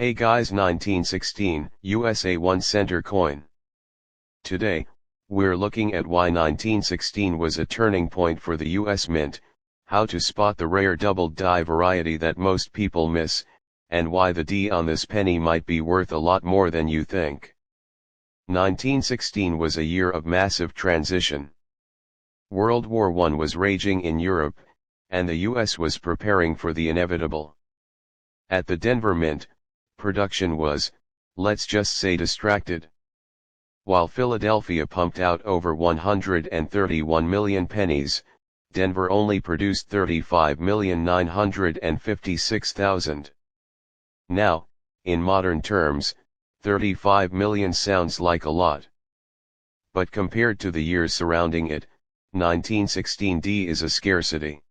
Hey guys, 1916 USA 1 center coin. Today, we're looking at why 1916 was a turning point for the US Mint, how to spot the rare doubled die variety that most people miss, and why the D on this penny might be worth a lot more than you think. 1916 was a year of massive transition. World War I was raging in Europe, and the US was preparing for the inevitable. At the Denver Mint, production was, let's just say, distracted. While Philadelphia pumped out over 131 million pennies, Denver only produced 35,956,000. Now, in modern terms, 35 million sounds like a lot. But compared to the years surrounding it, 1916D is a scarcity.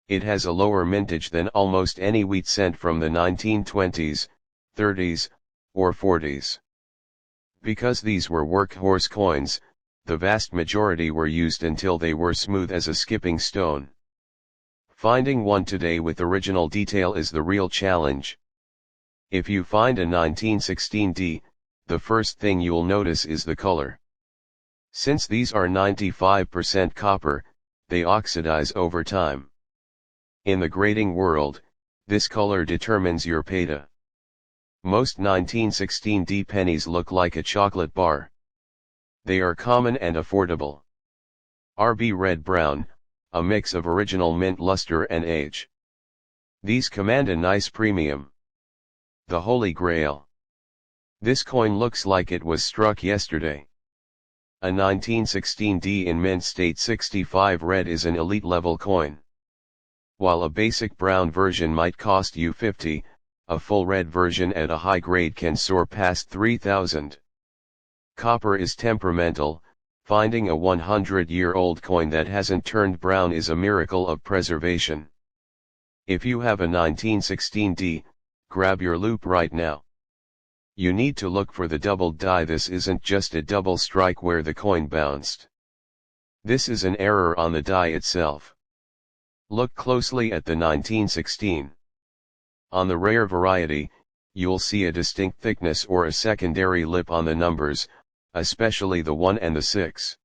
It has a lower mintage than almost any wheat cent from the 1920s, 30s, or 40s. Because these were workhorse coins, the vast majority were used until they were smooth as a skipping stone. Finding one today with original detail is the real challenge. If you find a 1916D, the first thing you'll notice is the color. Since these are 95% copper, they oxidize over time. In the grading world, this color determines your beta. Most 1916D pennies look like a chocolate bar. They are common and affordable. RB red brown, a mix of original mint luster and age. These command a nice premium. The Holy Grail. This coin looks like it was struck yesterday. A 1916D in mint state 65 red is an elite level coin. While a basic brown version might cost you $50, a full red version at a high grade can soar past $3,000. Copper is temperamental. Finding a 100-year-old coin that hasn't turned brown is a miracle of preservation. If you have a 1916D, grab your loop right now. You need to look for the doubled die. This isn't just a double strike where the coin bounced. This is an error on the die itself. Look closely at the 1916. On the rare variety, you'll see a distinct thickness or a secondary lip on the numbers, especially the 1 and the 6.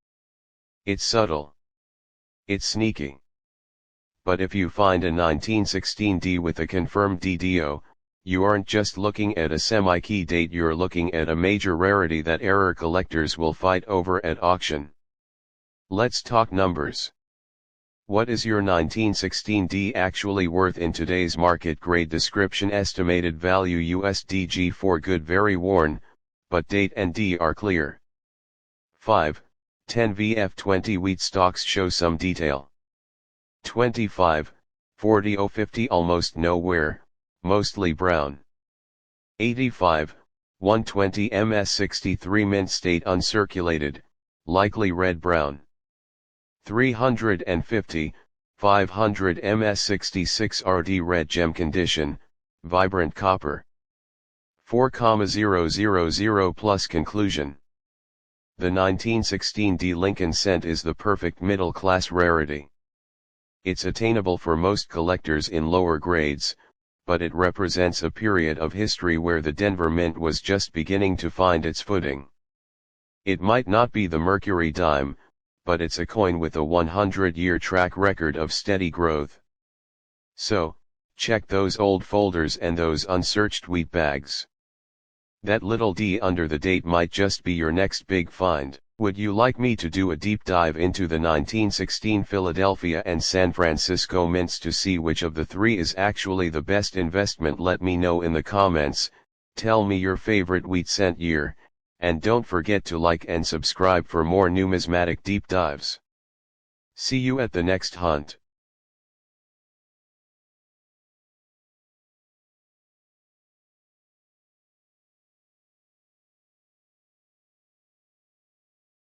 It's subtle. It's sneaky. But if you find a 1916D with a confirmed DDO, you aren't just looking at a semi-key date, you're looking at a major rarity that error collectors will fight over at auction. Let's talk numbers. What is your 1916D actually worth in today's market? Grade description: estimated value USDG for good, very worn, but date and D are clear. 5, 10 VF 20 wheat stalks show some detail. 25, 40 050 almost nowhere, mostly brown. 85, 120 MS 63 mint state uncirculated, likely red-brown. 350, 500 MS 66 RD red gem condition, vibrant copper. 4,000 plus. Conclusion. The 1916D Lincoln cent is the perfect middle-class rarity. It's attainable for most collectors in lower grades, but it represents a period of history where the Denver Mint was just beginning to find its footing. It might not be the Mercury dime, but it's a coin with a 100-year track record of steady growth. So, check those old folders and those unsearched wheat bags. That little D under the date might just be your next big find. Would you like me to do a deep dive into the 1916 Philadelphia and San Francisco mints to see which of the three is actually the best investment? Let me know in the comments. Tell me your favorite wheat cent year. And don't forget to like and subscribe for more numismatic deep dives. See you at the next hunt.